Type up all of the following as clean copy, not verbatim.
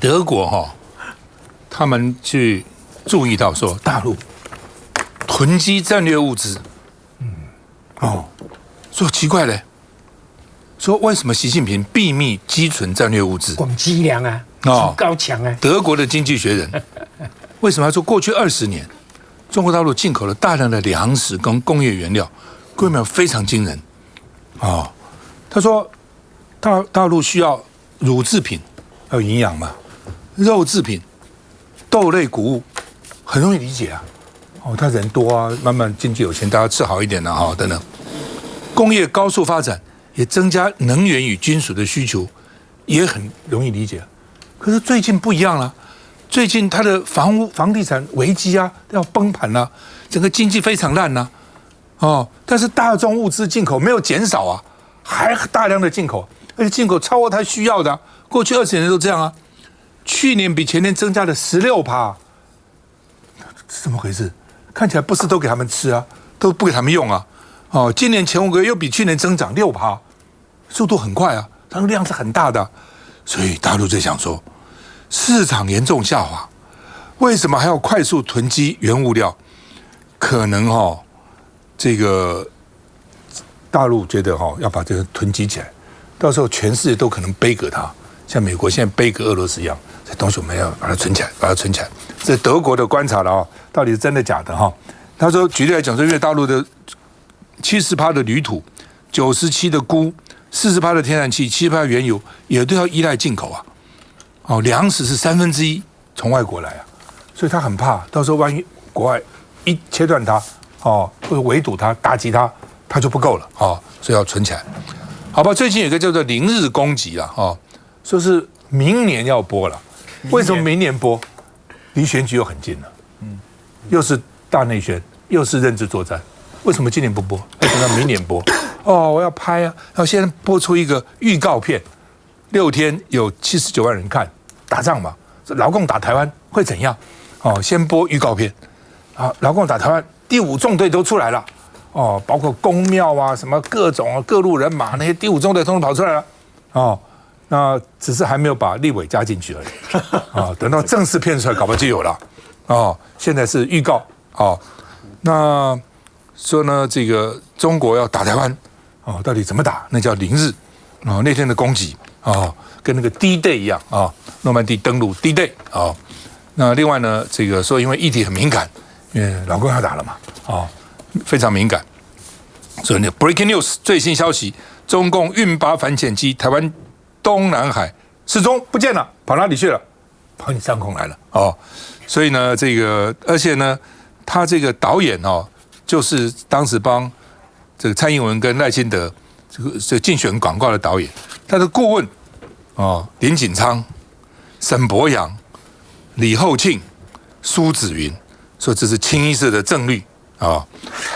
德国他们去注意到说大陆囤积战略物资，说奇怪嘞，说为什么习近平秘密积存战略物资？广积粮啊，高墙啊。德国的经济学人为什么要说过去20年，中国大陆进口了大量的粮食跟工业原料，规模非常惊人他说大陆需要乳制品，要有营养嘛，肉制品、豆类谷物，很容易理解啊。他人多啊，慢慢经济有钱，大家吃好一点等等。工业高速发展，也增加能源与金属的需求，也很容易理解。可是最近不一样了，最近它的房地产危机啊，要崩盘了，整个经济非常烂但是大宗物资进口没有减少啊，还大量的进口，而且进口超过它需要的过去20年都这样啊，去年比前年增加了16%，是怎么回事？看起来不是都给他们吃啊，都不给他们用啊。今年前5个月又比去年增长6%，速度很快啊，它的量是很大的，所以大陆在想说，市场严重下滑，为什么还要快速囤积原物料？可能这个大陆觉得要把这个囤积起来，到时候全世界都可能背革它，像美国现在背革俄罗斯一样，这东西我们要把它存起来，把它存起来。这德国的观察了到底是真的假的他说，举例来讲说，因为大陆的70%的铝土、97%的钴、40%的天然气、7%的原油，也都要依赖进口啊。粮食是1/3从外国来啊，所以他很怕，到时候万一国外一切断它或者围堵它、打击它，它就不够了所以要存起来。好吧，最近有一个叫做零日攻击说是明年要播了。为什么明年播？离选举又很近了，又是大内宣，又是认知作战，为什么今年不播？要等到明年播？我要拍啊，要先播出一个预告片，6天有79万人看，打仗嘛，老共打台湾会怎样？先播预告片老共打台湾，第5纵队都出来了，包括公庙啊，什么各种各路人马，那些第5纵队通通跑出来了，那只是还没有把立委加进去而已，等到正式片出来，搞不好就有了，现在是预告，那说呢，这个中国要打台湾，到底怎么打？那叫零日，那天的攻击，跟那个 D-Day 一样诺曼底登陆 D-Day 那另外呢，这个说因为议题很敏感，因为老共要打了嘛，非常敏感。所以呢 ，Breaking News 最新消息，中共运8反潜机台湾东南海失踪不见了，跑哪里去了？跑你上空来了所以呢，这个而且呢，他这个导演就是当时帮这个蔡英文跟赖清德这个竞选广告的导演，他的顾问林锦昌、沈伯洋、李厚庆、苏紫云，说这是清一色的正绿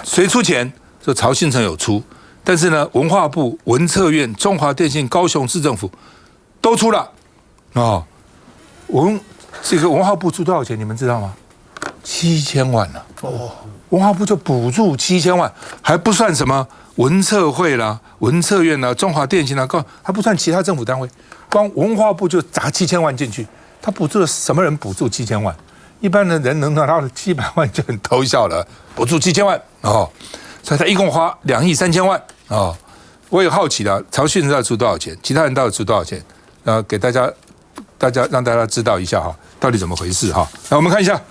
谁出钱？说曹信成有出，但是呢，文化部、文策院、中华电信、高雄市政府都出了这个文化部出多少钱？你们知道吗？7000万呢文化部就补助7000万，还不算什么文策会啦、文策院啦、中华电信啦，还不算其他政府单位，光文化部就砸7000万进去。他补助了什么人？补助7000万，一般的人能拿到700万就很偷笑了，补助7000万所以他一共花2亿3000万我也好奇了，曹训到底出多少钱？其他人到底出多少钱？给大家让大家知道一下到底怎么回事来我们看一下。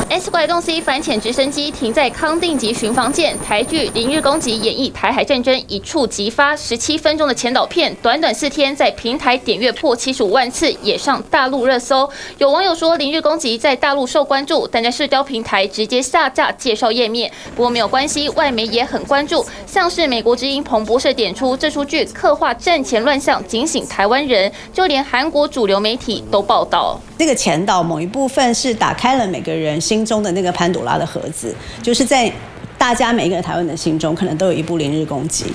S 拐洞 C 反潜直升机停在康定级巡防舰，台剧《零日攻击》演绎台海战争一触即发，17分钟的前导片，短短4天在平台点阅破75万次，也上大陆热搜。有网友说，《零日攻击》在大陆受关注，但在社交平台直接下架介绍页面。不过没有关系，外媒也很关注，像是美国之音彭博社点出，这出剧刻画战前乱象，警醒台湾人，就连韩国主流媒体都报道。这个前导某一部分是打开了每个人心中的那个潘朵拉的盒子，就是在大家每一个台湾的心中，可能都有一部《零日攻击》。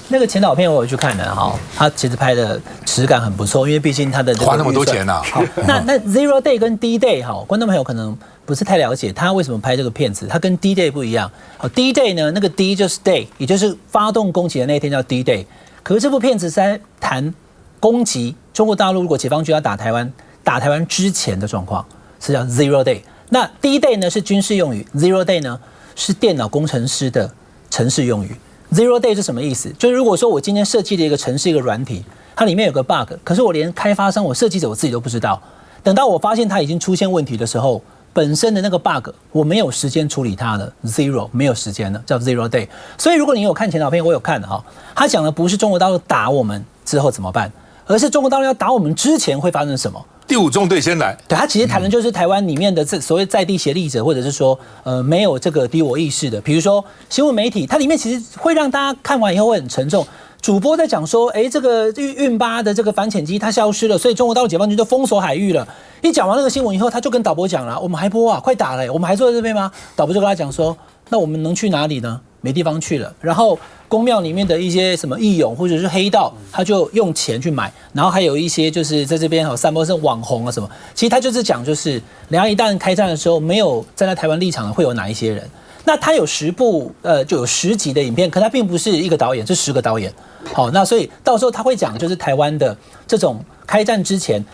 那个前导片我有去看的哈，他其实拍的质感很不错，因为毕竟他的花那么多钱啊。好，那 Zero Day 跟 D Day 哈，观众朋友可能不是太了解他为什么拍这个片子，他跟 D Day 不一样。好 ，D Day 呢，那个 D 就是 Day， 也就是发动攻击的那一天叫 D Day。可是这部片子是在谈攻击中国大陆，如果解放军要打台湾之前的状况，是叫 Zero Day。那 D Day 呢是军事用语 ，Zero Day 呢是电脑工程师的程式用语。Zero Day 是什么意思？就是如果说我今天设计了一个程式一个软体，它里面有个 bug， 可是我连开发商、我设计者我自己都不知道。等到我发现它已经出现问题的时候，本身的那个 bug 我没有时间处理它了 ，zero 没有时间了，叫 Zero Day。所以如果你有看前导片，我有看的哈，他讲的不是中国大陆打我们之后怎么办，而是中国大陆要打我们之前会发生什么。第5纵队先来，对，他其实谈的就是台湾里面的所谓在地协力者，或者是说没有这个敌我意识的，比如说新闻媒体，它里面其实会让大家看完以后会很沉重。主播在讲说，这个运八的这个反潜机它消失了，所以中国大陆解放军就封锁海域了。一讲完那个新闻以后，他就跟导播讲了，我们还播啊，快打了，我们还坐在这边吗？导播就跟他讲说，那我们能去哪里呢？没地方去了。然后宫庙里面的一些什么义勇或者是黑道，他就用钱去买，然后还有一些就是在这边散播是网红啊什么，其实他就是讲就是两岸一旦开战的时候，没有站在台湾立场的会有哪一些人。那他有10部就有10集的影片，可他并不是一个导演，是10个导演。好，那所以到时候他会讲就是台湾的这种开战之前。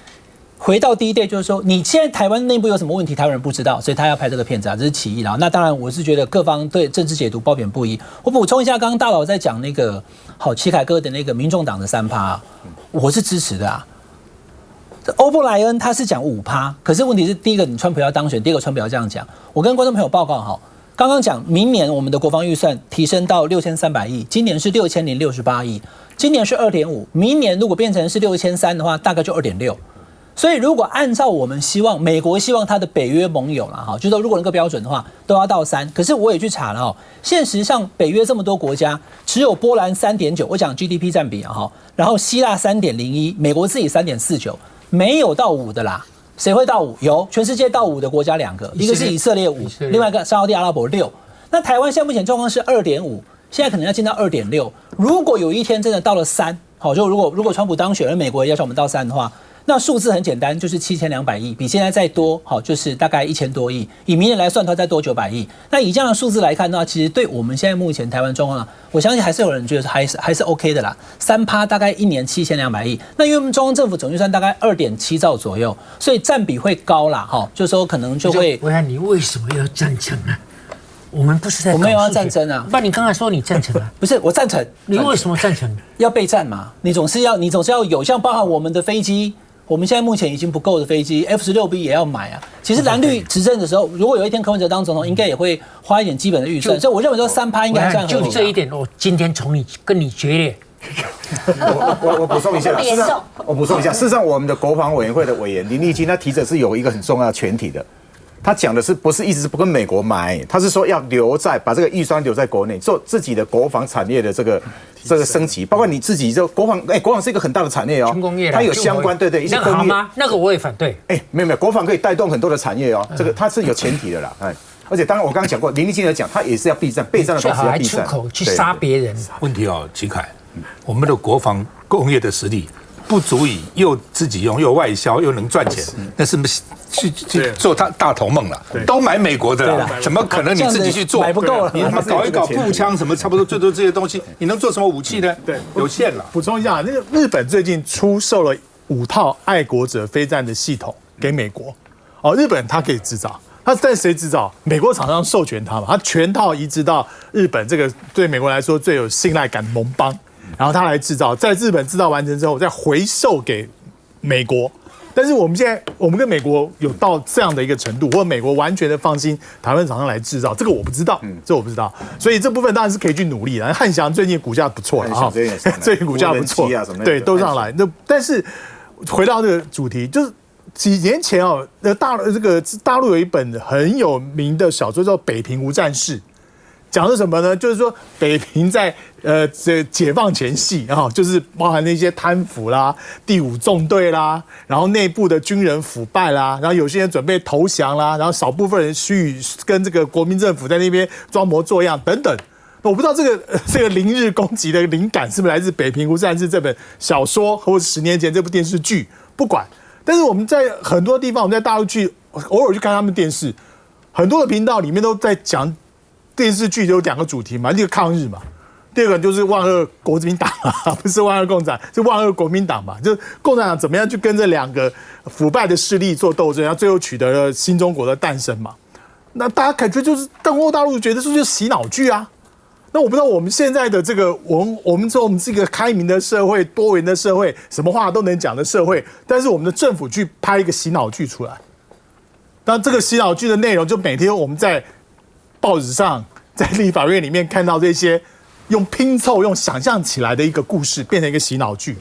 回到第一代，就是说，你现在台湾内部有什么问题，台湾人不知道，所以他要拍这个片子啊，这是其一啦。那当然，我是觉得各方对政治解读褒贬不一。我补充一下，刚刚大佬在讲那个齐凯歌的那个民众党的3%，我是支持的啊。欧布莱恩他是讲5%，可是问题是，第一个你川普要当选，第二个川普要这样讲。我跟观众朋友报告好，刚刚讲明年我们的国防预算提升到6300亿，今年是6068亿，今年是2.5，明年如果变成是6300的话，大概就2.6。所以，如果按照我们希望，美国希望他的北约盟友啦，就是说如果那个标准的话，都要到3。可是我也去查了现实上北约这么多国家，只有波兰3.9，我讲 GDP 占比啊然后希腊3.01，美国自己3.49，没有到5的啦。谁会到5？有，全世界到5的国家2个，一个是以色列5，另外一个沙特阿拉伯6。那台湾现在目前状况是2.5，现在可能要进到2.6。如果有一天真的到了3，就如果川普当选，而美国也要求我们到3的话。那数字很简单，就是7200亿，比现在再多，就是大概1000多亿。以明年来算，它再多900亿。那以这样的数字来看的话，其实对我们现在目前台湾状况，我相信还是有人觉得还是 OK 的啦。3%大概1年7200亿。那因为我们中央政府总预算大概2.7兆左右，所以占比会高啦，就是说可能就会。我想你为什么要赞成呢？我们不是在我没有要战争啊。那你刚才说你赞成啊？不是，我赞成。你为什么赞成？要备战嘛，你总是要有，像包含我们的飞机。我们现在目前已经不够的飞机 F-16B 也要买啊。其实蓝绿执政的时候，如果有一天柯文哲当总统，应该也会花一点基本的预算。所以我认为说3%应该还算合理。就这一点，我今天跟你决裂。我补充一下，事实上我们的国防委员会的委员林立基他提的是有一个很重要的前提的。他讲的是不是一直是不跟美国买？他是说要把这个预算留在国内，做自己的国防产业的这个升级，包括你自己就国防，国防是一一个很大的产业军工业，它有相关一些工业吗？那个我也反对。没有，国防可以带动很多的产业这个它是有前提的啦。而且当然我刚刚讲过，林立基讲他也是要备战，备战的同时要避战，出口去杀别人。问题齐凯，我们的国防工业的实力不足以又自己用又外销又能赚钱，那是不是去做大头梦了？都买美国的了，怎么可能你自己去做？买不够了，你他妈搞一搞步枪什么，差不多最多这些东西，你能做什么武器呢？对，有限了。补充一下，那个日本最近出售了5套爱国者飞弹的系统给美国，日本它可以制造。但谁制造？美国厂商授权它嘛，它全套移植到日本这个对美国来说最有信赖感的盟邦。然后他来制造，在日本制造完成之后再回售给美国。但是我们跟美国有到这样的一个程度，或者美国完全的放心台湾厂商来制造，这个我不知道，所以这部分当然是可以去努力的。汉翔最近股价不错了最近股价不错，对，都上来。但是回到这个主题，就是几年前大陆有一本很有名的小说叫《北平无战事》。讲的什么呢？就是说北平在解放前夕就是包含那些贪腐啦、第5纵队啦，然后内部的军人腐败啦，然后有些人准备投降啦，然后少部分人虚与跟这个国民政府在那边装模作样等等。我不知道这个零日攻击的灵感是不是来自《北平无战事》这本小说，或者10年前这部电视剧，不管。但是我们在很多地方，我们在大陆去偶尔去看他们电视，很多的频道里面都在讲电视剧有2个主题嘛，一个抗日嘛，第二个就是万恶国民党啊，不是万恶共产，是万恶国民党嘛，就是共产党怎么样去跟这2个腐败的势力做斗争，然后最后取得了新中国的诞生嘛。那大家感觉就是中国大陆觉得这就是洗脑剧啊。那我不知道我们现在的这个我们说我们是一个开明的社会、多元的社会，什么话都能讲的社会，但是我们的政府去拍一个洗脑剧出来，那这个洗脑剧的内容就每天我们在报纸上、在立法院里面看到这些用拼凑、用想象起来的一个故事，变成一个洗脑剧。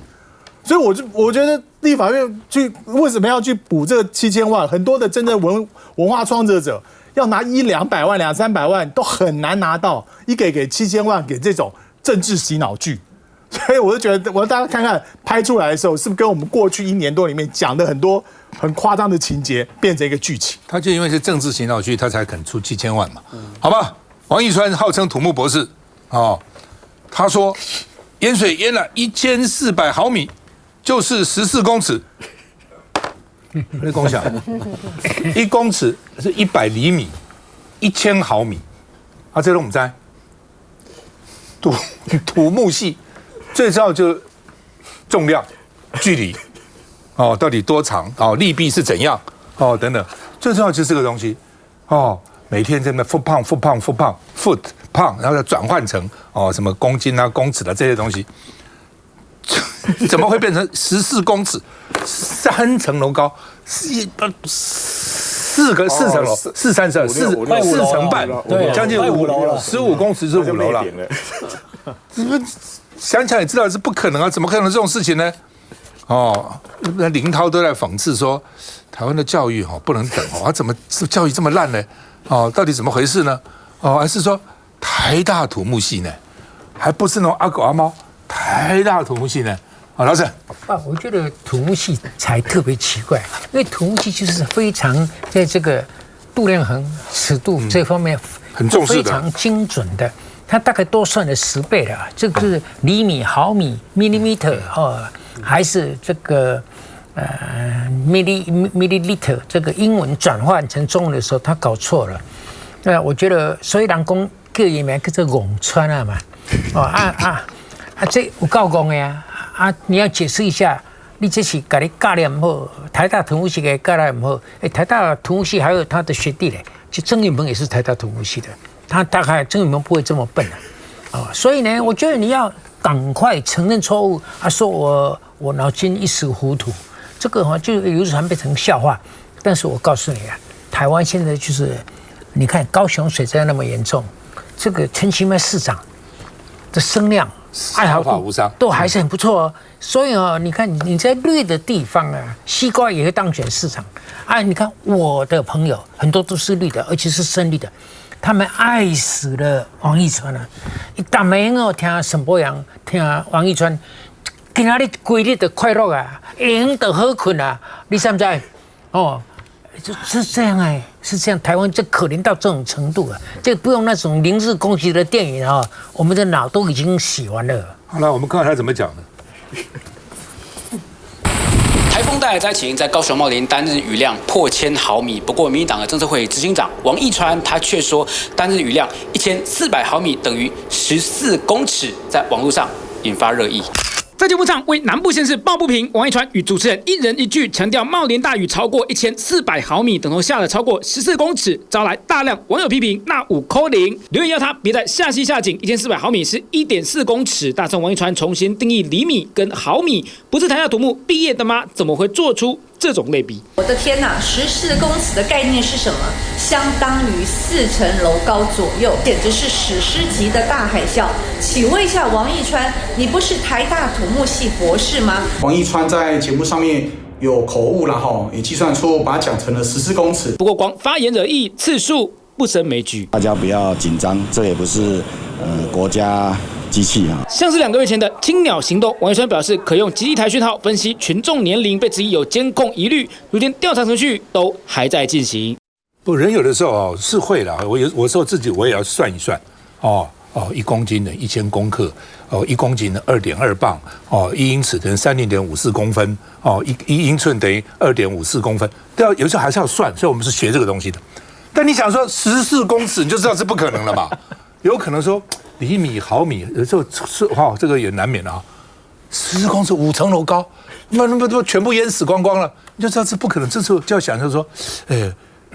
所以我觉得立法院为什么要去补这个7000万？很多的真正文化创作者要拿100-200万、200-300万都很难拿到，给7000万给这种政治洗脑剧。所以我就觉得，我让大家看看拍出来的时候，是不是跟我们过去1年多里面讲的很多很夸张的情节变成一个剧情？他就因为是政治洗脑剧，他才肯出7000万嘛，好吧？王一川号称土木博士，他说淹水淹了1400毫米，就是14公尺。你共享1公尺是100厘米，1000毫米，这都我们在土木系最重要就是重量、距离，到底多长，力臂是怎样，等等，最重要就是这个东西，每天在那 foot pound，然后再转换成什么公斤啊、公尺的这些东西。怎么会变成14公尺，3层楼高，4层楼，4层半，将近5楼了，15公尺是5楼了。想起来也知道是不可能啊，怎么可能这种事情呢？那林涛都在讽刺说，台湾的教育不能等怎么教育这么烂呢？到底怎么回事呢？还是说台大土木系呢？还不是那种阿狗阿猫，台大土木系呢？老沈我觉得土木系才特别奇怪，因为土木系就是非常在这个度量衡、尺度这方面很重视的，非常精准的。它大概多算了10倍了，这个是厘米、毫米 （millimeter） 还是这个milliliter 这个英文转换成中文的时候，他搞错了。我觉得所以人讲叫伊名叫做颍川啊嘛，这有够讲的呀。你要解释一下，你这是给你教练不好，台大土木系给教练不好。台大土木系还有他的学弟嘞，就曾云鹏也是台大土木系的，他大概曾云鹏不会这么笨所以呢，我觉得你要赶快承认错误说我脑筋一时糊涂，这个就有传变成笑话。但是我告诉你台湾现在就是，你看高雄水灾那么严重，这个陈其迈市长的声量。爱好度都还是很不错所以你看你在绿的地方西瓜也会当选市长你看我的朋友很多都是绿的，而且是深绿的，他们爱死了王一川一大没听沈伯洋，听王一川，今仔日规日的快乐赢得好困你知不知？就是这样是这样，台湾这可怜到这种程度这不用那种零日攻击的电影我们的脑都已经洗完了。好了，我们看看他怎么讲的。台风带来灾情在高雄茂林单日雨量破1000毫米，不过民进党的政策会执行长王一川他却说单日雨量1400毫米等于14公尺，在网络上引发热议。在节目上为南部县市抱不平，王一川与主持人一人一句强调茂林大雨超过1400毫米，等同下了超过14公尺，招来大量网友批评，那5扣0，留言要他别再下西下井，1400毫米是1.4公尺，大宋王一川重新定义厘米跟毫米，不是台大土木毕业的吗？怎么会做出这种类比？我的天哪，14公尺的概念是什么？相当于4层楼高左右，简直是史诗级的大海啸。请问一下王一川，你不是台大土木系博士吗？王一川在节目上面有口误了也计算错误，把它讲成了14公尺。不过光发言惹议，次数不胜枚举。大家不要紧张，这也不是国家机器像是2个月前的青鸟行动，王一川表示可用基地台讯号分析群众年龄，被质疑有监控疑虑，如今调查程序都还在进行。不，人有的时候是会啦，我有时候自己我也要算一算1公斤等于1000公克，1公斤的2.2磅，1英尺等于30.54公分，1英寸等于2.54公分，都要有时候还是要算，所以我们是学这个东西的。但你想说14公尺，你就知道是不可能了吧？有可能说厘米、毫米，有时候是这个也难免啊。14公尺5层楼高，那全部淹死光了，你就知道这不可能。这时候就要想说，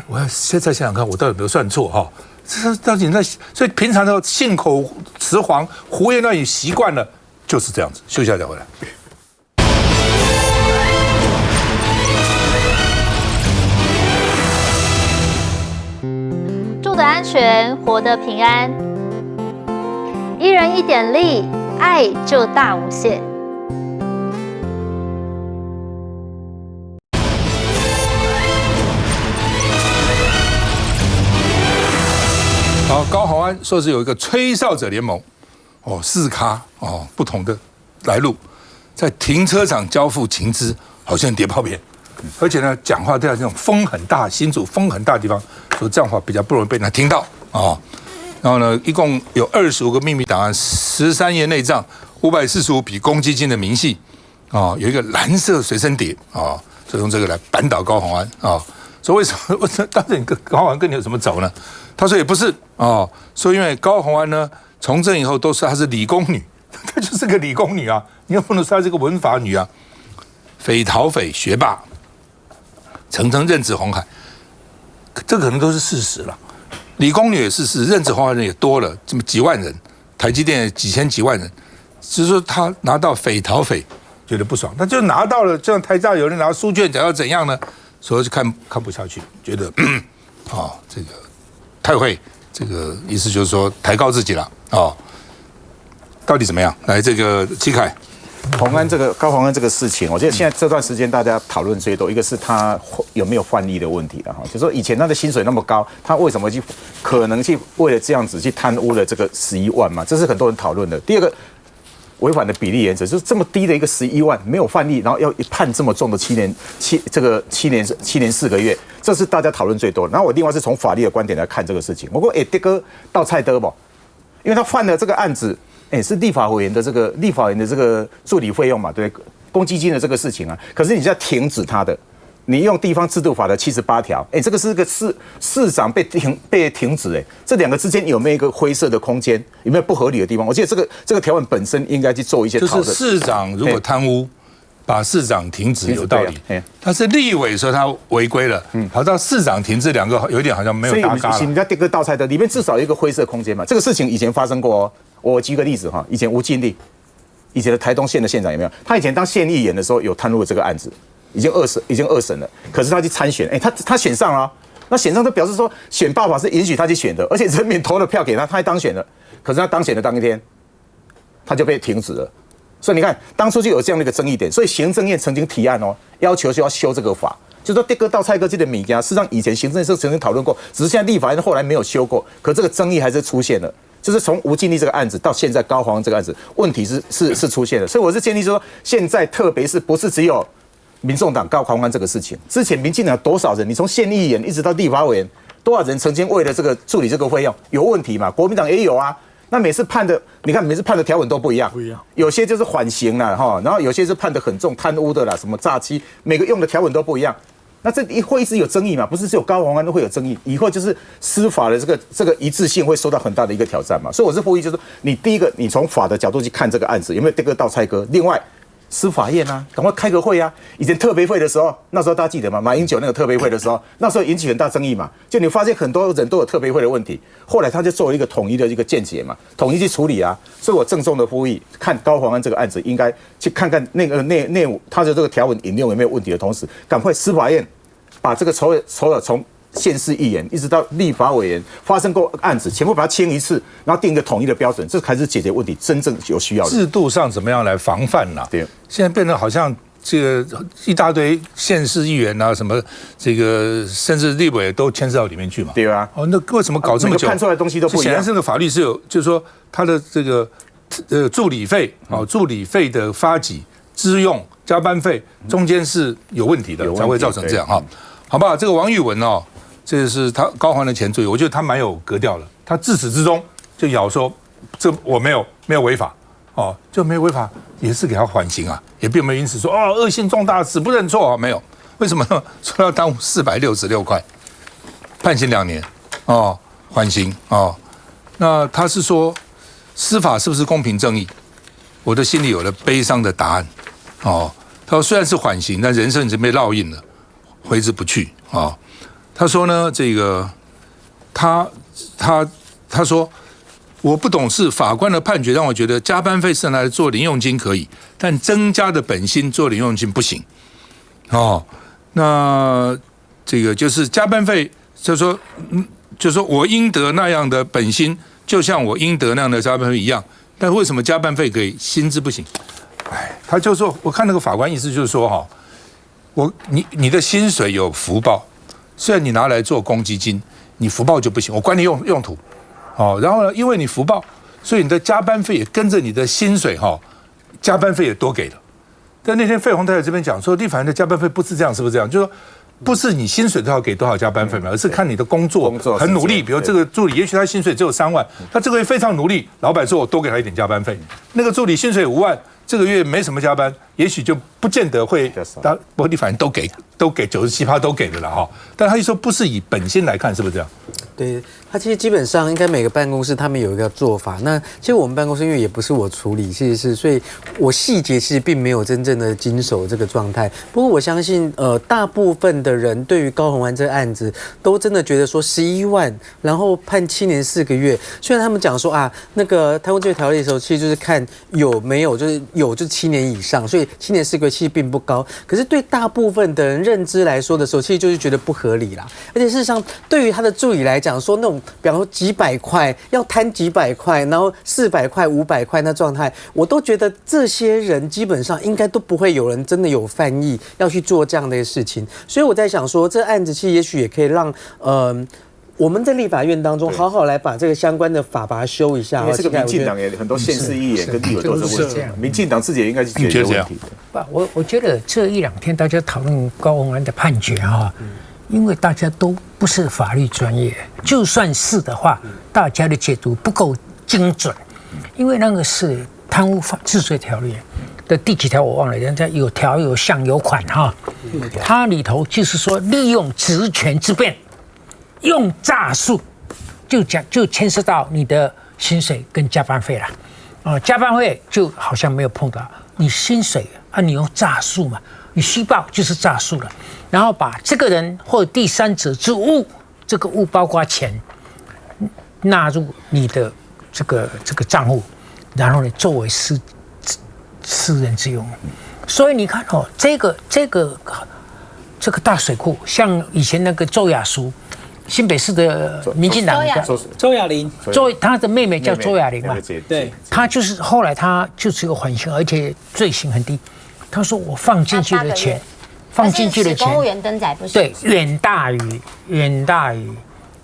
我要现在想想看，我到底有没有算错哈？这到底在，所以平常的信口雌黄、胡言乱语习惯了，就是这样子。休息一下再回来。住得安全，活得平安。一人一点力，爱就大无限。好，高虹安说是有一个吹哨者联盟，4咖不同的来路，在停车场交付情资，好像谍报片，而且呢，讲话都要这种风很大，新竹风很大的地方，所以这样话比较不容易被人家听到啊。然后呢，一共有25个秘密档案，13页内账，545笔公积金的明细有一个蓝色随身碟所以用这个来扳倒高虹安说为什么？当时高虹安跟你有什么仇呢？他说也不是说因为高虹安呢从政以后都说她是理工女，她就是个理工女啊，你又不能说她是个文法女啊。匪逃匪学霸，层层任职红海，这可能都是事实了。理工女也是事实，任职红海人也多了，这么几万人，台积电几千几万人，只是说他拿到匪逃匪觉得不爽，他就拿到了，就像台大有人拿书卷奖要怎样呢？所以就看不下去，觉得这个太会，这个意思就是说抬高自己了到底怎么样？来，这个戚凯。高虹安这个事情，我觉得现在这段时间大家讨论最多，一个是他有没有犯意的问题了哈，就说以前他的薪水那么高，他为什么可能去为了这样子去贪污了这个11万嘛？这是很多人讨论的。第二个，违反的比例原则，就是这么低的一个11万没有犯意，然后要判这么重的7年4个月，这是大家讨论最多的。然后我另外是从法律的观点来看这个事情，我说这个倒菜的不，因为他犯了这个案子。是立法委员的这个助理费用嘛，对，公积金的这个事情啊，可是你在停止他的，你用地方制度法的78条，这个是个市长被停止，这两个之间有没有一个灰色的空间，有没有不合理的地方？我觉得这个条文本身应该去做一些讨论。就是市长如果贪污，把市长停止有道理，他是立委说他违规了，跑到市长停止，两个有点好像没有搭嘎了。所以你在这个倒菜的里面至少有一个灰色空间嘛，这个事情以前发生过哦。我举个例子哈，以前吴敬立，以前的台东县的县长有没有？他以前当县议员的时候有贪污这个案子，已经二审了，可是他去参选，他选上了，那选上就表示说选罢法是允许他去选的，而且人民投了票给他，他还当选了，可是他当选的当一天，他就被停止了。所以你看，当初就有这样的一个争议点，所以行政院曾经提案要求就要修这个法，就说这个倒菜哥这个物件，事实上以前行政院曾经讨论过，只是现在立法院后来没有修过，可这个争议还是出现了。就是从吴敬立这个案子到现在高虹安这个案子，问题是出现的，所以我是建议说，现在特别是不是只有民众党高虹安这个事情，之前民进党多少人，你从县议员一直到立法委员，多少人曾经为了这个助理这个费用有问题嘛？国民党也有啊。那每次判的，你看每次判的条文都不一样，有些就是缓刑啦哈，然后有些是判的很重，贪污的啦，什么诈欺，每个用的条文都不一样。那这会一直有争议嘛？不是只有高虹安都会有争议，以后就是司法的这个一致性会受到很大的一个挑战嘛。所以我是呼吁，就是你第一个，你从法的角度去看这个案子有没有这个倒菜哥。另外，司法院啊，赶快开个会啊！以前特别会的时候，那时候大家记得吗？马英九那个特别会的时候，那时候引起很大争议嘛。就你发现很多人都有特别会的问题，后来他就做了一个统一的一个见解嘛，统一去处理啊。所以我郑重的呼吁，看高虹安这个案子，应该去看看那个内他的这个条文引用有没有问题的同时，赶快司法院把这个所有从县市议员一直到立法委员发生过案子，全部把它清一次，然后定一个统一的标准，这才是解决问题真正有需要的。制度上怎么样来防范呢？对，现在变得好像这个一大堆县市议员啊，什么这个甚至立委都牵涉到里面去嘛。对啊。那为什么搞这么久？判出来的东西都不一样。显然这个法律是有，就是说他的这个助理费助理费的发给、支用、加班费中间是有问题的，才会造成这样哈。好不好？这个王玉文这是他高虹安的前助理，我觉得他蛮有格调的。他自始至终就咬说这我没有违法哦，就没有违法也是给他缓刑啊，也并没有因此说恶性重大死不认错啊，没有。为什么呢？说要耽误466块，判刑2年哦，缓刑哦。那他是说司法是不是公平正义？我的心里有了悲伤的答案哦。他说虽然是缓刑，但人生已经被烙印了，挥之不去哦。他说呢，这个他说我不懂事，法官的判决让我觉得加班费是拿来做零用金可以，但增加的本薪做零用金不行哦。那这个就是加班费，就是说我应得那样的本薪，就像我应得那样的加班费一样，但为什么加班费可以，薪资不行？哎，他就说，我看那个法官意思就是说你的薪水有福报，虽然你拿来做公积金，你福报就不行，我管你用途。哦，然后呢，因为你福报，所以你的加班费也跟着你的薪水加班费也多给了。但那天费鸿泰在这边讲说，立法院的加班费不是这样，是不是这样？就是说，不是你薪水都要给多少加班费嘛，而是看你的工作很努力。比如这个助理，也许他薪水只有3万，他这个月非常努力，老板说我多给他一点加班费。那个助理薪水5万，这个月没什么加班，也许就不见得会。不过立法院都给97%都给的了哈。但他一说不是以本薪来看，是不是这样？对，他其实基本上应该每个办公室他们有一个做法。那其实我们办公室因为也不是我处理，其实是所以我细节其实并没有真正的经手这个状态。不过我相信大部分的人对于高虹安这个案子都真的觉得说11万，然后判7年4个月。虽然他们讲说那个贪污治罪条例的时候，其实就是看有没有，就是有就是7年以上，所以7年4个月其实并不高。可是对大部分的人认知来说的时候，其实就是觉得不合理啦。而且事实上，对于他的助理来讲说那种，比方说几百块要摊几百块，然后400块、500块那状态，我都觉得这些人基本上应该都不会有人真的有犯意要去做这样的事情。所以我在想说，这案子其实也许也可以让我们在立法院当中好好来把这个相关的法把它修一下。因为这个民进党也很多县市议员跟立委都是问题，民进党自己也应该去解决问题的。我觉得这1-2天大家讨论高虹安的判决因为大家都不是法律专业，就算是的话，大家的解读不够精准，因为那个是贪污治罪条例的第几条我忘了，人家有条有项有款它里头就是说利用职权之便，用诈术，就牵涉到你的薪水跟加班费了加班费就好像没有碰到，你薪水你用诈术嘛，你虚报就是诈术了。然后把这个人或第三者之物，这个物包括钱，纳入你的这个账户，然后呢作为私人之用。所以你看这个大水库，像以前那个周雅淑，新北市的民进党周雅玲，她的妹妹叫周雅玲嘛，对，她就是后来她就是一个缓刑，而且罪行很低。她说我放进去的钱。放进去的钱，公务员登载不是？对，远大于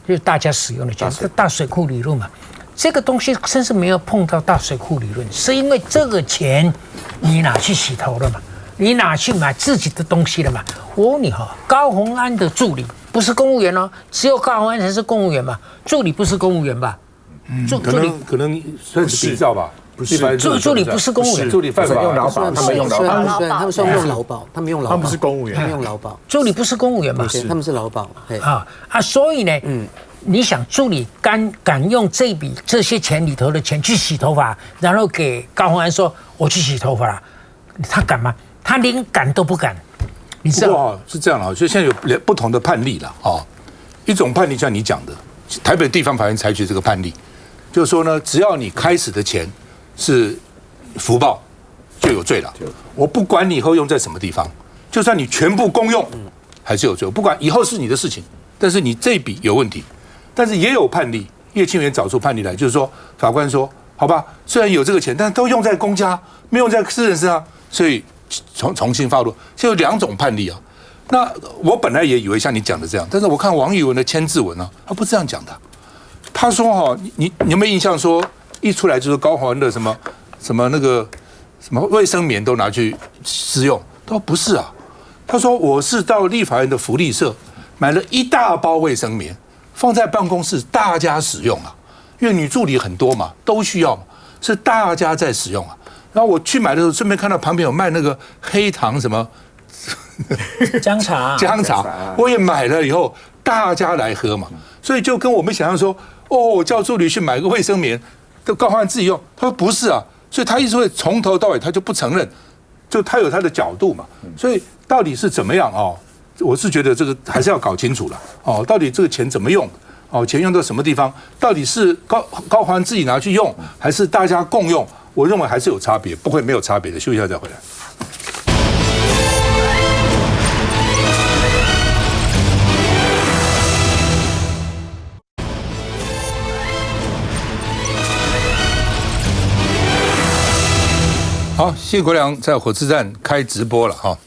就是大家使用的钱，是大水库理论嘛。这个东西甚至没有碰到大水库理论，是因为这个钱你拿去洗头了嘛，你拿去买自己的东西了嘛。我问你高虹安的助理不是公务员只有高虹安才是公务员嘛，助理不是公务员吧？可能算是比较吧。不是助理不是公务员，助理犯法用劳保，他们用劳保，他们说用劳保，他们用劳保，他们是公务员，他们用劳保，助理不是公务员嘛？他们是劳保所以呢，你想助理敢用这些钱里头的钱去洗头发，然后给高虹安说我去洗头发了，他敢吗？他连敢都不敢。你知道是这样所以现在有不同的判例了一种判例像你讲的，台北地方法院采取这个判例，就是说呢，只要你开始的钱是福报就有罪了，我不管你以后用在什么地方，就算你全部公用，还是有罪。我不管以后是你的事情，但是你这笔有问题。但是也有判例，叶清源找出判例来，就是说法官说，好吧，虽然有这个钱，但都用在公家，没用在私人身上，所以重新发落。就有2种判例那我本来也以为像你讲的这样，但是我看王宇文的签字文他不是这样讲的。他说你有没有印象说？一出来就是高虹安的什么那个什么卫生棉都拿去施用，他说不是他说我是到立法院的福利社买了一大包卫生棉，放在办公室大家使用因为女助理很多嘛，都需要嘛，是大家在使用啊。然后我去买的时候，顺便看到旁边有卖那个黑糖什么姜茶，我也买了以后，大家来喝嘛，所以就跟我们想象说，哦，叫助理去买个卫生棉，都高欢自己用。他说不是啊，所以他一直会从头到尾他就不承认，就他有他的角度嘛。所以到底是怎么样哦？我是觉得这个还是要搞清楚了哦，到底这个钱怎么用？哦，钱用到什么地方？到底是高欢自己拿去用，还是大家共用？我认为还是有差别，不会没有差别的。休息一下再回来。好，谢国良在火车站开直播了哈。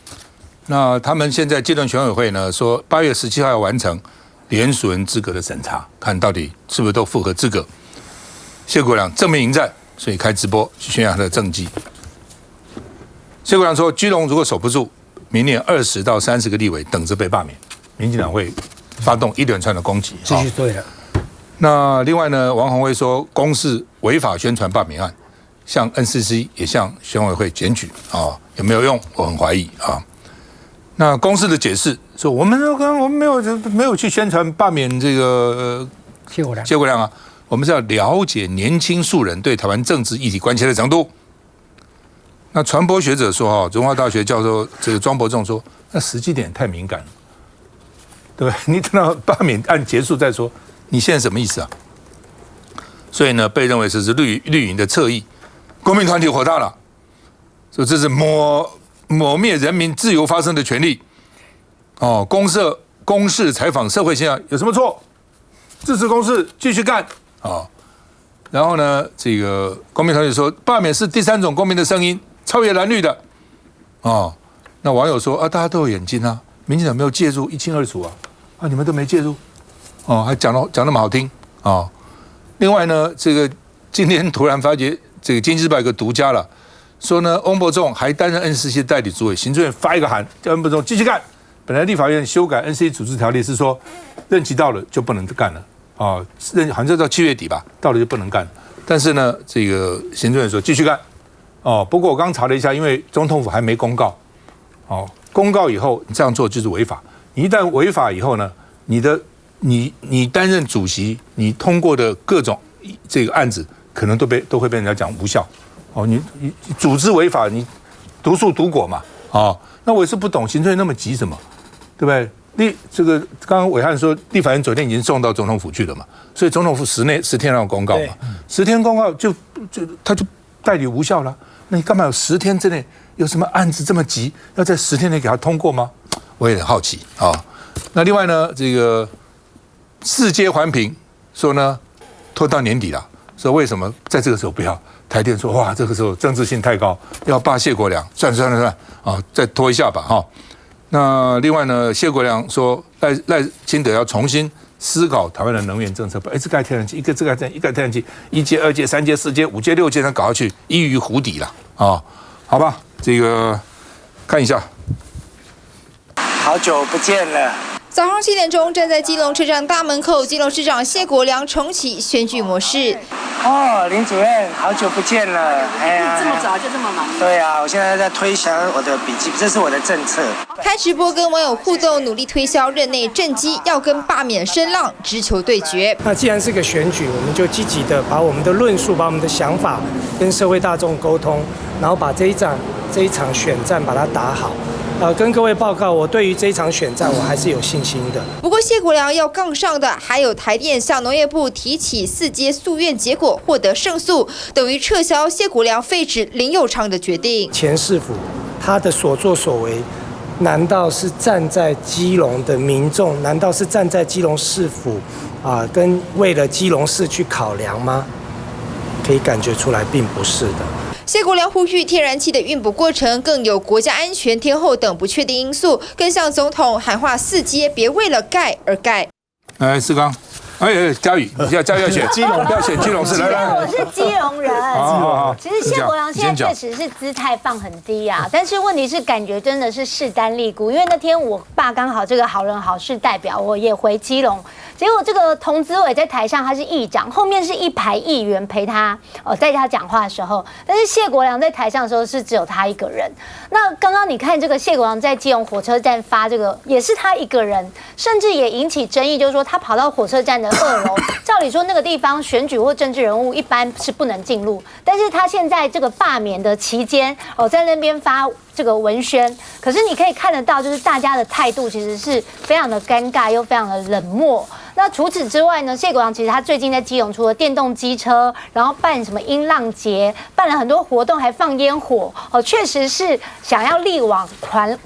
那他们现在阶段选委会呢说，8月17号要完成联署人资格的审查，看到底是不是都符合资格。谢国良正面迎战，所以开直播去宣扬他的政绩。谢国良说，基隆如果守不住，明年20到30个立委等着被罢免，民进党会发动一连串的攻击。继续对了。那另外呢，王宏威说，公示违法宣传罢免案，向 NCC 也向选委会检举啊，有没有用？我很怀疑啊。那公司的解释说，我们没有去宣传罢免这个谢国良啊，我们是要了解年轻素人对台湾政治议题关切的程度。那传播学者说哈，中华大学教授这个庄伯仲说，那时机点太敏感了，对不对？你等到罢免案结束再说，你现在什么意思啊？所以呢，被认为是绿营的侧翼，公民团体火大了，说这是抹灭人民自由发声的权利，哦，公示采访社会现象有什么错？支持公示继续干啊、哦！然后呢，这个公民团体说，罢免是第3种公民的声音，超越蓝绿的哦。那网友说啊，大家都有眼睛啊，民进党没有介入，一清二楚啊，你们都没介入哦，还讲那么好听哦。另外呢，这个今天突然发觉，这个《经济日报》有个独家了。说呢，翁博仲还担任 NCC 代理主委，行政院发一个函，叫翁博仲继续干。本来立法院修改 NCC 组织条例是说，任期到了就不能干了啊，好像到7月底吧，到了就不能干。但是呢，这个行政院说继续干哦。不过我刚查了一下，因为总统府还没公告哦，公告以后你这样做就是违法。你一旦违法以后呢，你担任主席，你通过的各种这个案子，可能都会被人家讲无效。哦，你组织违法，你毒树毒果嘛，哦，那我也是不懂行政院那么急什么，对不对？这个刚刚暐瀚说，立法院昨天已经送到总统府去了嘛，所以总统府10天让公告嘛，10天公告他就代理无效了。那你干嘛有10天之内有什么案子这么急，要在10天内给他通过吗？我也很好奇啊、哦。那另外呢，这个4阶环评说呢，拖到年底了，说为什么在这个时候不要？台电说：“哇，这个时候政治性太高，要罢谢国良，算啊，再拖一下吧，哈。”那另外呢，谢国良说赖清德要重新思考台湾的能源政策，一直盖天然气，一个盖天然气，1阶、2阶、3阶、4阶、5阶、6阶，它搞下去，一于湖底了啊！好吧，这个看一下，好久不见了。早上7点钟，站在基隆车站大门口，基隆市长谢国良重启选举模式。哦，林主任，好久不见了！哎呀，这么早就这么忙？对啊，我现在在推销我的笔记，这是我的政策。开直播跟网友互动，努力推销任内政绩，要跟罢免声浪直球对决。那既然是个选举，我们就积极的把我们的论述、把我们的想法跟社会大众沟通，然后把这一场选战把它打好。跟各位报告，我对于这一场选战我还是有信心的。不过谢国良要杠上的还有台电向农业部提起4阶诉愿结果获得胜诉，等于撤销谢国良废止林右昌的决定。前市府他的所作所为，难道是站在基隆的民众？难道是站在基隆市府跟为了基隆市去考量吗？可以感觉出来，并不是的。谢国良呼吁天然气的运补过程更有国家安全、天候等不确定因素，更向总统喊话4阶别为了盖而盖。来，世刚，嘉宇，你嘉宇要选基隆，要选基隆市，来，我是基隆人。其实谢国良现在确实是姿态放很低啊，但是问题是感觉真的是势单力孤，因为那天我爸刚好这个好人好事代表，我也回基隆结果这个童子伟在台上他是议长，后面是一排议员陪他在他讲话的时候，但是谢国良在台上的时候是只有他一个人。那刚刚你看这个谢国良在基隆火车站发这个也是他一个人，甚至也引起争议，就是说他跑到火车站的2楼，照理说那个地方选举或政治人物一般是不能进入，但是他现在这个罢免的期间在那边发这个文宣，可是你可以看得到，就是大家的态度其实是非常的尴尬又非常的冷漠。那除此之外呢，谢国良其实他最近在基隆除了电动机车，然后办什么音浪节，办了很多活动，还放烟火，确实是想要力挽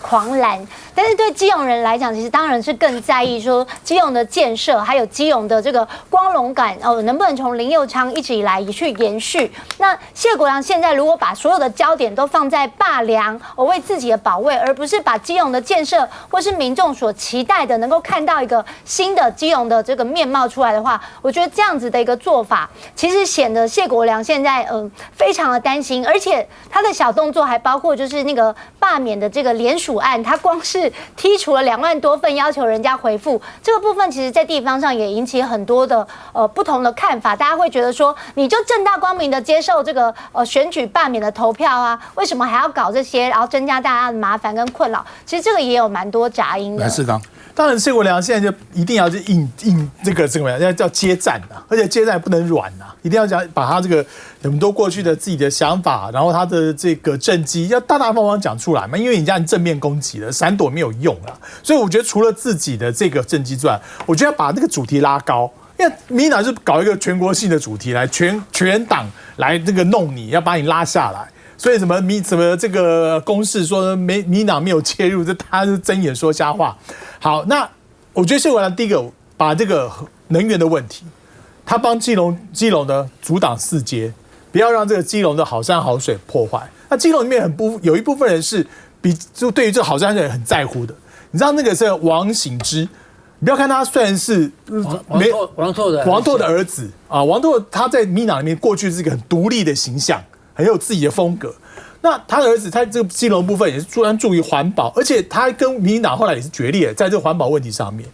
狂澜。但是对基隆人来讲，其实当然是更在意说基隆的建设，还有基隆的这个光荣感能不能从林右昌一直以来去延续。那谢国良现在如果把所有的焦点都放在罢梁，为自己的保卫，而不是把基隆的建设或是民众所期待的能够看到一个新的基隆的这个面貌出来的话，我觉得这样子的一个做法，其实显得谢国良现在非常的担心，而且他的小动作还包括就是那个罢免的这个联署案，他光是剔除了2万多份，要求人家回复这个部分，其实在地方上也引起很多的不同的看法。大家会觉得说，你就正大光明的接受这个选举罢免的投票啊，为什么还要搞这些，然后增加大家的麻烦跟困扰？其实这个也有蛮多杂音的。来，世刚。当然，谢国良现在就一定要去应这个怎么样？现在叫接战啊，而且接战也不能软啊，一定要讲把他这个很多过去的自己的想法，然后他的这个政绩要大大方方讲出来嘛。因为你这样正面攻击了，闪躲没有用啊。所以我觉得除了自己的这个政绩之外，我觉得要把这个主题拉高。因为民进党是搞一个全国性的主题来全党来这个弄你，要把你拉下来。所以什么这个公示说民进党没有介入，这他是睁眼说瞎话。好，那我觉得谢国良第一个把这个能源的问题，他帮基隆的阻挡4阶，不要让这个基隆的好山好水破坏。那基隆里面有一部分人是就对于这好山好水很在乎的。你知道那个是王醒之，你不要看他虽然是王拓的儿子啊，王拓他在民进党里面过去是一个很独立的形象，很有自己的风格。那他的儿子，他这个基隆部分也是专注于环保，而且他跟民进党后来也是决裂，在这个环保问题上面。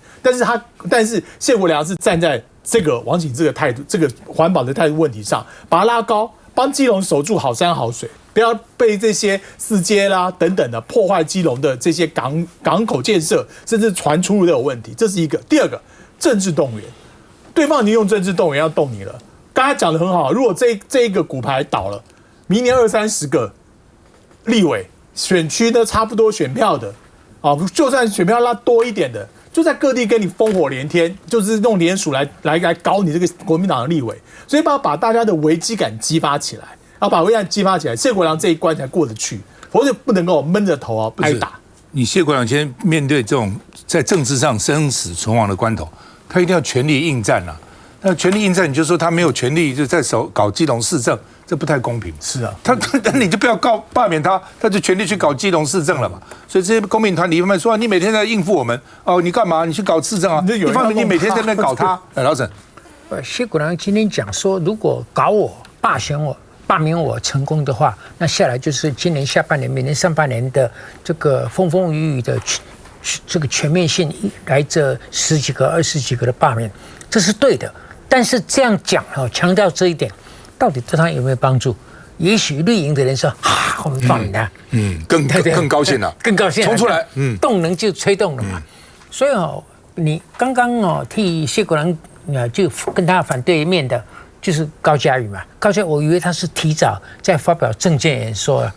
但是谢国良是站在这个王醒这个态度，这个环保的态度问题上，把它拉高，帮基隆守住好山好水，不要被这些4阶啦等等的破坏基隆的这些港口建设，甚至船出入都有问题。这是一个。第二个，政治动员，对方已经用政治动员要动你了。刚才讲得很好，如果这一个骨牌倒了，明年20-30个立委选区呢，差不多选票的，就算选票拉多一点的，就在各地跟你烽火连天，就是用联署来搞你这个国民党的立委，所以把大家的危机感激发起来，要把危机感激发起来，谢国良这一关才过得去，否则不能够闷着头挨打。你谢国良今天面对这种在政治上生死存亡的关头，他一定要全力应战啊！那全力应战，你就说他没有权力就在搞基隆市政，这不太公平。是啊，你就不要罢免他，他就全力去搞基隆市政了嘛。所以这些公民团体慢慢说，你每天在应付我们你干嘛？你去搞市政啊？一方面你每天在那边搞他。老沈，谢国良今天讲说，如果搞我罢免我成功的话，那下来就是今年下半年、明年上半年的这个风风雨雨的这个全面性，来这10几个、20几个的罢免，这是对的。但是这样讲强调这一点，到底对他有没有帮助？也许绿营的人说我们罢免他，更高兴了，更高兴，冲出来，动能就吹动了嘛。所以你刚刚替谢国良就跟他反对面的，就是高嘉瑜嘛。高嘉瑜，我以为他是提早在发表政见演说了。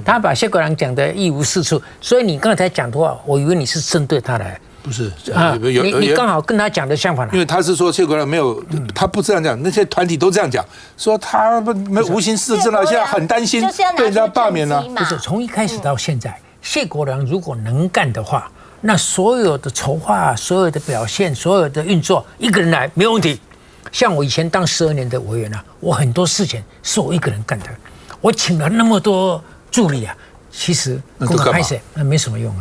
他把谢国良讲的一无是处，所以你刚才讲的话，我以为你是针对他来。不是你刚好跟他讲的相反了。因为他是说谢国良没有，他不这样讲，那些团体都这样讲，说他没无心事政了，现在很担心被人家罢免了。不是，从一开始到现在，谢国良如果能干的话，那所有的筹划、所有的表现、所有的运作，一个人来没有问题。像我以前当12年的委员我很多事情是我一个人干的，我请了那么多助理其实公开始那没什么用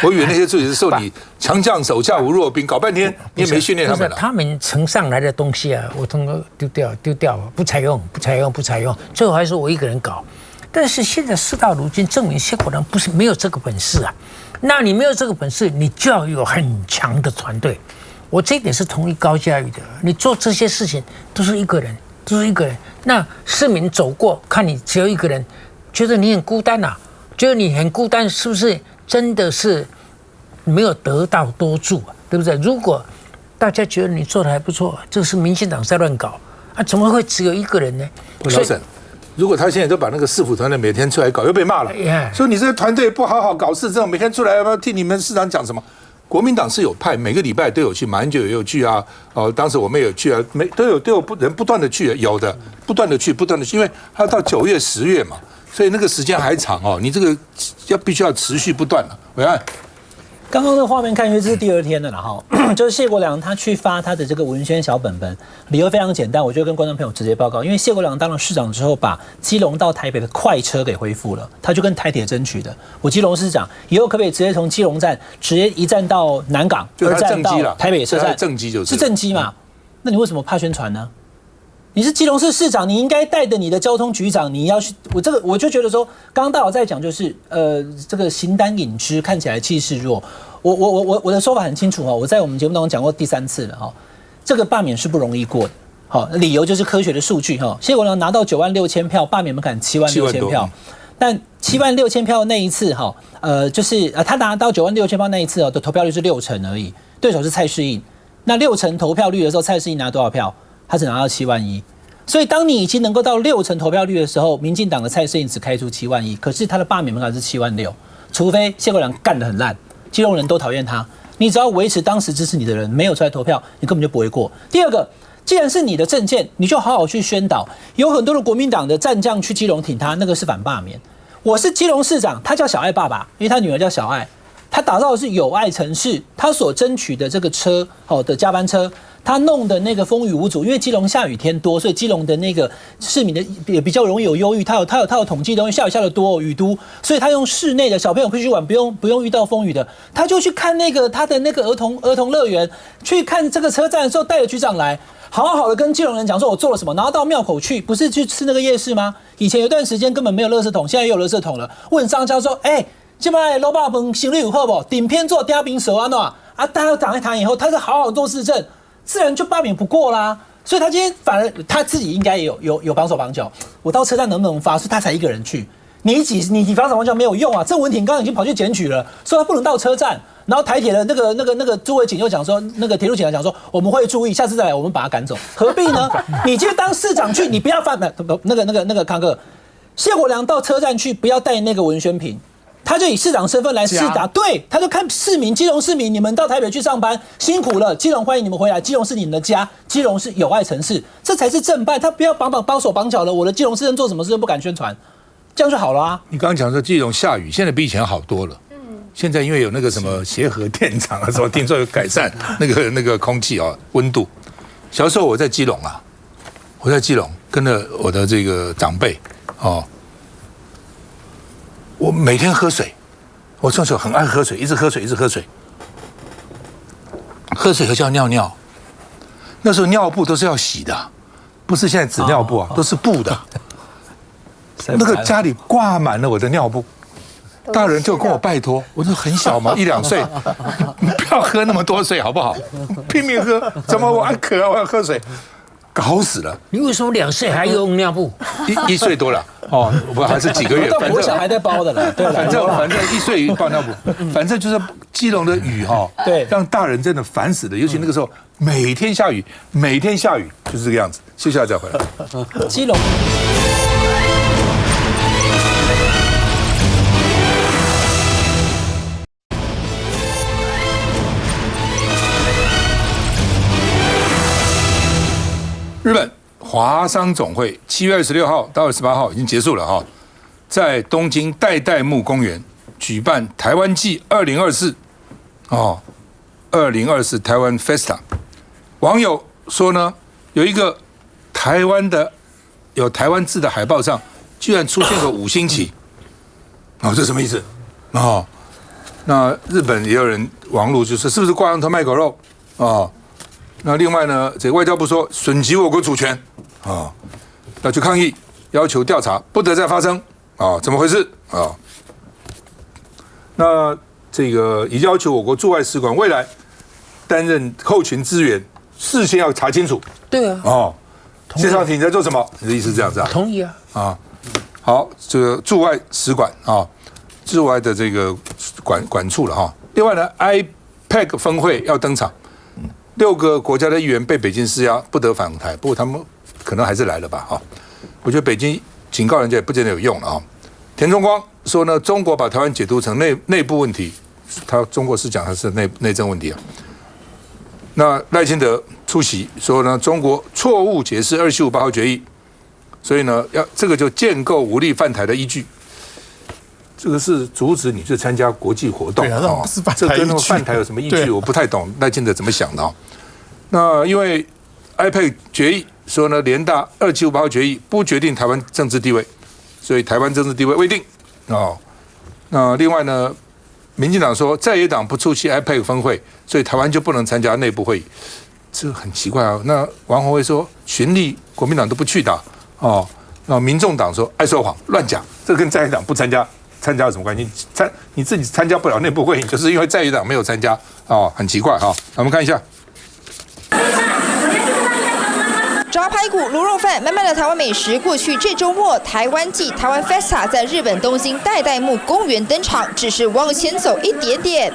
我以为那些助理是受你强将手下无弱兵，搞半天你也没训练他们了。他们呈上来的东西我通通丢掉，不采用，最后还是我一个人搞。但是现在事到如今，证明谢国良不是没有这个本事啊。那你没有这个本事，你就要有很强的团队。我这一点是同意高嘉瑜的，你做这些事情都是一个人，都是一个人。那市民走过，看你只有一个人，觉得你很孤单啊，觉得你很孤单，是不是真的是没有得道多助啊？对不对？如果大家觉得你做的还不错，这是民进党在乱搞啊，怎么会只有一个人呢？老沈，如果他现在都把那个市府团队每天出来搞，又被骂了，说你这个团队不好好搞市政，每天出来要不要替你们市长讲什么？国民党是有派，每个礼拜都有去，马英九也有去啊，当时我们也有去啊，都有人不断的去，有的不断的去，因为他到9月10月嘛，所以那个时间还长哦，你这个必须要持续不断了。伟安，刚刚的画面看，因为这是第2天的了哈，就是谢国良他去发他的这个文宣小本本，理由非常简单，我就跟观众朋友直接报告，因为谢国良当了市长之后，把基隆到台北的快车给恢复了，他就跟台铁争取的，我基隆市长以后可不可以直接从基隆站直接一站到南港，2站到台北车站，正机就是正机嘛，那你为什么怕宣传呢？你是基隆市市长，你应该带着你的交通局长，你要去。我就觉得说，刚刚大佬在讲，就是这个形单影只，看起来气势弱。我的说法很清楚哈，我在我们节目当中讲过第3次了哈。这个罢免是不容易过的，好，理由就是科学的数据哈。谢国良拿到96000票，罢免门槛76000票，但76000票那一次哈，就是他拿到96000票那一次的投票率是60%而已，对手是蔡适应。那60%投票率的时候，蔡适应拿多少票？他只拿到71000，所以当你已经能够到60%投票率的时候，民进党的蔡适应只开出71000，可是他的罢免门槛是76000，除非谢国良干得很烂，基隆人都讨厌他，你只要维持当时支持你的人没有出来投票，你根本就不会过。第二个，既然是你的政见，你就好好去宣导，有很多的国民党的战将去基隆挺他，那个是反罢免。我是基隆市长，他叫小爱爸爸，因为他女儿叫小爱，他打造的是友爱城市，他所争取的这个车的加班车。他弄的那个风雨无阻，因为基隆下雨天多，所以基隆的那个市民的也比较容易有忧郁。他有统计的，下雨下的多，雨都，所以他用室内的小朋友可以去玩，不用遇到风雨的，他就去看那个他的那个儿童乐园，去看这个车站的时候，带着局长来，好好的跟基隆人讲说我做了什么，然后到庙口去，不是去吃那个夜市吗？以前有段时间根本没有垃圾桶，现在也有垃圾桶了。问商家说，现在老爸饭行李有好不？顶偏做嗲饼手啊喏啊，大家讲一谈以后，他是好好做市政。自然就罢免不过啦，所以他今天反而他自己应该也有绑手绑脚。我到车站能不能发？是他才一个人去，你绑手绑脚没有用啊。郑文婷刚刚已经跑去检举了，说他不能到车站。然后台铁的那个朱伟景又讲说，那个铁路警察讲说我们会注意，下次再来我们把他赶走，何必呢？你今天当市长去，你不要犯那个康哥，谢国良到车站去，不要带那个文宣品。他就以市长身份来试打，对，他就看市民，基隆市民，你们到台北去上班辛苦了，基隆欢迎你们回来，基隆是你们的家，基隆是友爱城市，这才是正办。他不要绑手绑脚了，我的基隆市政做什么事都不敢宣传，这样就好了啊。你刚刚讲说基隆下雨，现在比以前好多了。现在因为有那个什么协和电厂啊，什么听说有改善那个空气啊温度。小时候我在基隆啊，跟着我的这个长辈我每天喝水，我从小很爱喝水，一直喝水，喝水和叫尿尿。那时候尿布都是要洗的，不是现在纸尿布啊，都是布的。那个家里挂满了我的尿布，大人就跟我拜托，我说很小嘛，1、2岁，你不要喝那么多水好不好？拼命喝，怎么我还渴啊？我要喝水。搞死了！你为什么2岁还用尿布？1岁多了不还是几个月？反正小孩在包的了，对，反正1岁包尿布，反正就是基隆的雨对，让大人真的烦死了。尤其那个时候每天下雨，就是这个样子。休息下再回来。基隆。日本华商总会7月26号到28号已经结束了在东京代代木公园举办台湾季20242024台湾 Festa。网友说呢，有一个台湾的有台湾字的海报上，居然出现个5星旗，这什么意思？那日本也有人网络就说是不是挂羊头卖狗肉那另外呢，这个外交部说损及我国主权要去抗议，要求调查，不得再发生怎么回事啊？那这个已要求我国驻外使馆未来担任后勤支援，事先要查清楚。对啊。谢长廷你在做什么？你的意思是这样子啊？同意啊。好，这个驻外使馆驻外的这个管处了哈。另外呢 ，IPEC 峰会要登场，6个国家的议员被北京施压，不得返台。不过他们可能还是来了吧？我觉得北京警告人家也不见得有用了啊。田中光说呢，中国把台湾解读成内部问题，中国是讲的是内政问题啊。那赖清德出席说呢，中国错误解释2758号决议，所以呢，这个就建构武力犯台的依据。这个是阻止你去参加国际活动这跟那个犯台有什么依据？我不太懂赖清德怎么想的那因为 IPEC 决议说呢，联大2758号决议不决定台湾政治地位，所以台湾政治地位未定那另外呢，民进党说在野党不出席 IPEC 峰会，所以台湾就不能参加内部会议，这个很奇怪啊。那王宏威说群力国民党都不去打那民众党说爱说谎乱讲，这跟在野党不参加有什么关系？你自己参加不了内部会议，就是因为在野党没有参加很奇怪我们看一下。炸排骨、卤肉饭，满满的台湾美食。过去这周末，台湾季台湾 Festa 在日本东京代代木公园登场，只是往前走一点点。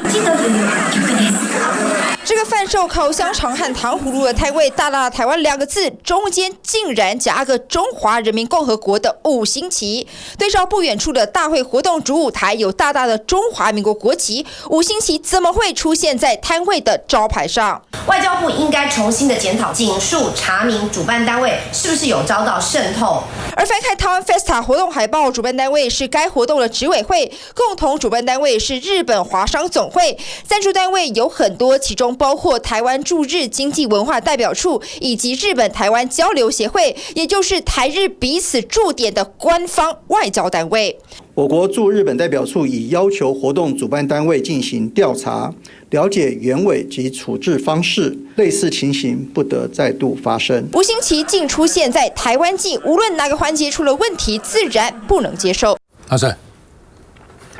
这个贩售烤香肠和糖葫芦的摊位，大大的台湾2个字，中间竟然夹个中华人民共和国的5星旗。对照不远处的大会活动主舞台，有大大的中华民国国旗，5星旗怎么会出现在摊位的招牌上？外交部应该重新的检讨警述，查明主办单位是不是有遭到渗透。而翻开台湾 Festa 活动海报，主办单位是该活动的执委会，共同主办单位是日本华商总会，赞助单位有很多，其中包括台湾驻日经济文化代表处以及日本台湾交流协会，也就是台日彼此驻点的官方外交单位。我国驻日本代表处已要求活动主办单位进行调查，了解原委及处置方式，类似情形不得再度发生。5星旗竟出现在台湾季，无论哪个环节出了问题，自然不能接受。阿胜，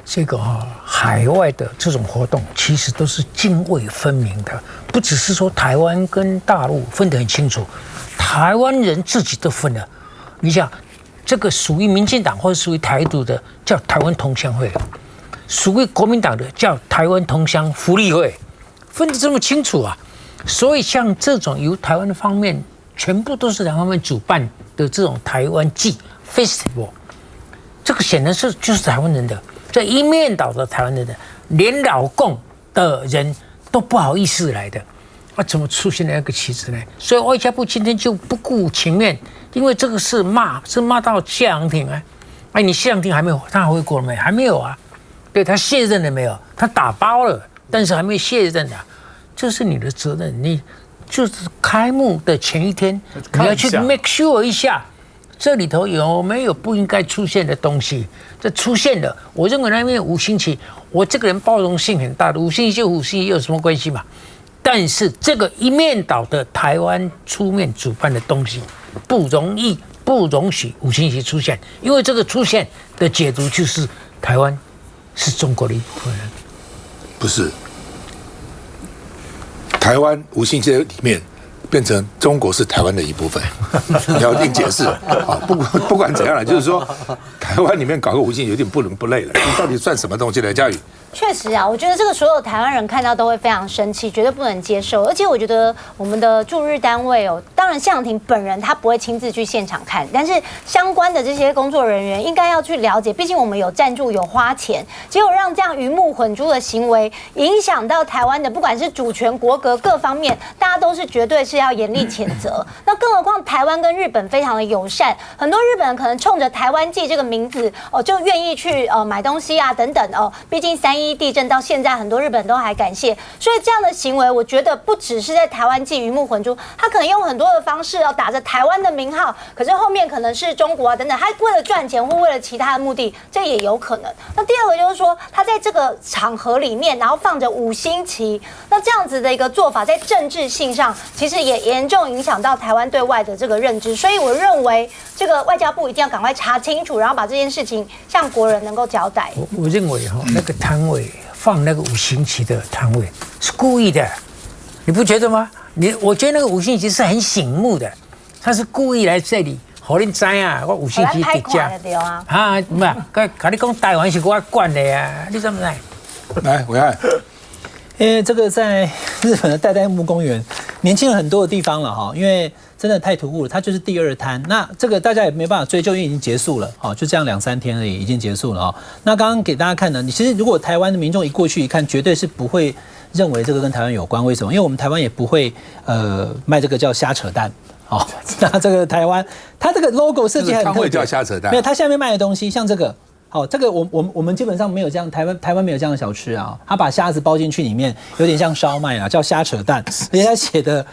这个海外的这种活动其实都是泾渭分明的，不只是说台湾跟大陆分得很清楚，台湾人自己都分了。你想，这个属于民进党或者属于台独的叫台湾同乡会，属于国民党的叫台湾同乡福利会，分得这么清楚啊！所以像这种由台湾的方面，全部都是台湾方面主办的这种台湾季 Festival， 这个显然就是台湾人的，这一面倒的台湾人的，连老共的人都不好意思来的。怎么出现了那个旗帜呢？所以外交部今天就不顾情面，因为这个是骂到谢长廷你谢长廷还没有，他回国了没？还没有啊。对，他卸任了没有？他打包了，但是还没卸任啊。这是你的责任，你就是开幕的前一天，你要去 make sure 一下，这里头有没有不应该出现的东西。这出现了，我认为那边5星旗，我这个人包容性很大的，5星旗就5星旗有什么关系嘛？但是这个一面倒的台湾出面主办的东西，不容许5星旗出现，因为这个出现的解读就是台湾是中国的一部分人。不是，台湾5星旗里面变成中国是台湾的一部分，你要另解释不管怎样了，就是说台湾里面搞个5星旗有点不伦不类了，你到底算什么东西呢？嘉宇。确实啊，我觉得这个所有台湾人看到都会非常生气，绝对不能接受。而且我觉得我们的驻日单位当然谢长廷本人他不会亲自去现场看，但是相关的这些工作人员应该要去了解，毕竟我们有赞助有花钱，结果让这样鱼目混珠的行为影响到台湾的不管是主权国格各方面，大家都是绝对是要严厉谴责。那更何况台湾跟日本非常的友善，很多日本人可能冲着台湾季这个名字就愿意去买东西啊等等毕竟3 3.11地震到现在，很多日本人都还感谢。所以这样的行为，我觉得不只是在台湾祭鱼目混珠，他可能用很多的方式要打着台湾的名号，可是后面可能是中国啊等等，他为了赚钱或为了其他的目的，这也有可能。那第二个就是说，他在这个场合里面，然后放着5星旗，那这样子的一个做法，在政治性上其实也严重影响到台湾对外的这个认知。所以我认为，这个外交部一定要赶快查清楚，然后把这件事情向国人能够交代。我认为那个摊位放那个5星旗的摊位是故意的，你不觉得吗？我觉得那个5星旗是很醒目的，他是故意来这里，好你知啊，我5星旗底价啊，不是，跟你讲台湾是我管的呀，你怎么来？来，伟汉。这个在日本的代代木公园，年轻人很多的地方了哈，因为真的太突兀了，它就是第2摊。那这个大家也没办法追究，因为已经结束了，就这样2-3天而已，已经结束了哦。那刚刚给大家看的，其实如果台湾的民众一过去一看，绝对是不会认为这个跟台湾有关。为什么？因为我们台湾也不会卖这个叫瞎扯淡。那这个台湾，它这个 logo 设计很特别，摊位叫瞎扯淡，没有，它下面卖的东西像这个。这个我们基本上没有这样，台湾没有这样的小吃啊。他把虾子包进去里面，有点像烧麦啊，叫虾扯蛋。而且他写的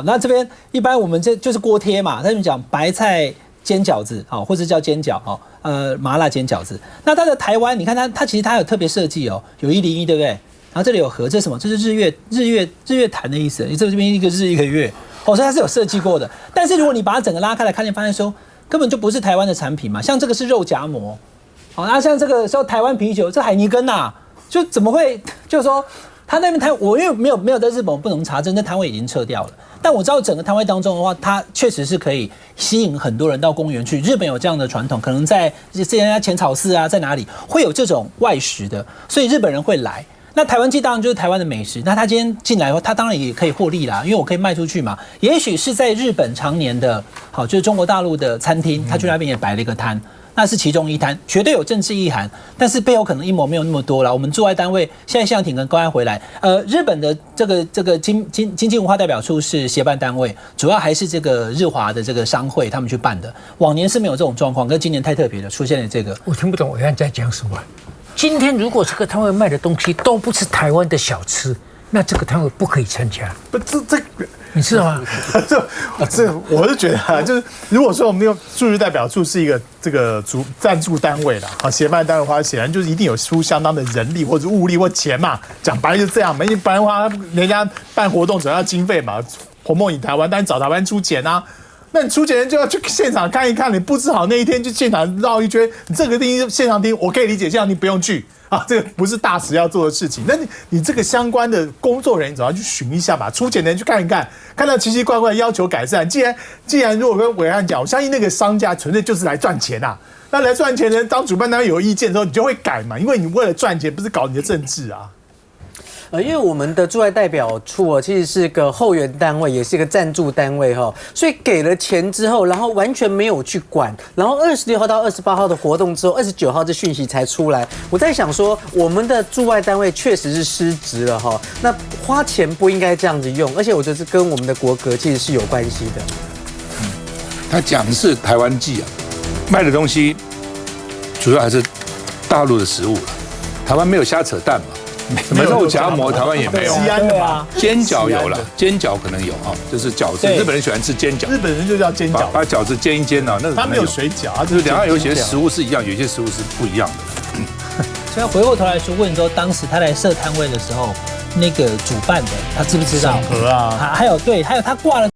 那这边一般我们这就是锅贴嘛，他们讲白菜煎饺子或者叫煎饺麻辣煎饺子。那它的台湾，你看它其实它有特别设计有101，对不对？然后这里有河，这是什么？这是日月潭的意思。你这边一个日一个月，所以它是有设计过的。但是如果你把它整个拉开来看，你发现说根本就不是台湾的产品嘛。像这个是肉夹馍。那像这个时候台湾啤酒，这海尼根呐，就怎么会？就是说，他那边我因为没有在日本，我不能查证，那摊位已经撤掉了。但我知道整个摊位当中的话，它确实是可以吸引很多人到公园去。日本有这样的传统，可能在之前浅草寺啊，在哪里会有这种外食的，所以日本人会来。那台湾祭当然就是台湾的美食，那他今天进来的话，他当然也可以获利啦，因为我可以卖出去嘛。也许是在日本常年的就是中国大陆的餐厅，他去那边也摆了一个摊。那是其中一摊，绝对有政治意涵，但是背后可能阴谋没有那么多了。我们驻外单位现在向挺跟高安回来，日本的这个经济文化代表处是协办单位，主要还是这个日华的这个商会他们去办的。往年是没有这种状况，可是今年太特别了，出现了这个。我听不懂伟汉在讲什么。今天如果这个摊位卖的东西都不是台湾的小吃，那这个摊位不可以参加。不，这。你知道吗？这我是觉得就是如果说我们用驻日代表处是一个这个赞助单位啦，协办单位的话，显然就是一定有出相当的人力或者物力或钱嘛。讲白了就这样嘛，因为不然的话，人家办活动总要经费嘛，红梦引台湾，但找台湾出钱啊。那你出钱人就要去现场看一看，你布置好那一天就现场绕一圈，你这个听现场听，我可以理解，这样你不用去。这个不是大使要做的事情。那你这个相关的工作人员总要去巡一下吧，出钱的人去看一看，看到奇奇怪怪要求改善。既然如果跟伟汉讲，我相信那个商家纯粹就是来赚钱啊。那来赚钱的人，当主办单位有意见的时候，你就会改嘛，因为你为了赚钱，不是搞你的政治啊。因为我们的驻外代表处其实是个后援单位，也是一个赞助单位所以给了钱之后，然后完全没有去管，然后26号到28号的活动之后，29号这讯息才出来。我在想说，我们的驻外单位确实是失职了那花钱不应该这样子用，而且我觉得这跟我们的国格其实是有关系的。他讲的是台湾祭卖的东西主要还是大陆的食物台湾没有瞎扯淡嘛。什么肉夹馍台湾也没有，西安的吗？煎饺有了，煎饺可能有就是饺子，日本人喜欢吃煎饺，日本人就叫煎饺，把饺子煎一煎那个他没有水饺，就是两岸有些食物是一样，有些食物是不一样的。所以回过头来说，问说当时他来设摊位的时候，那个主办的他知不知道？审核啊，还有他挂了。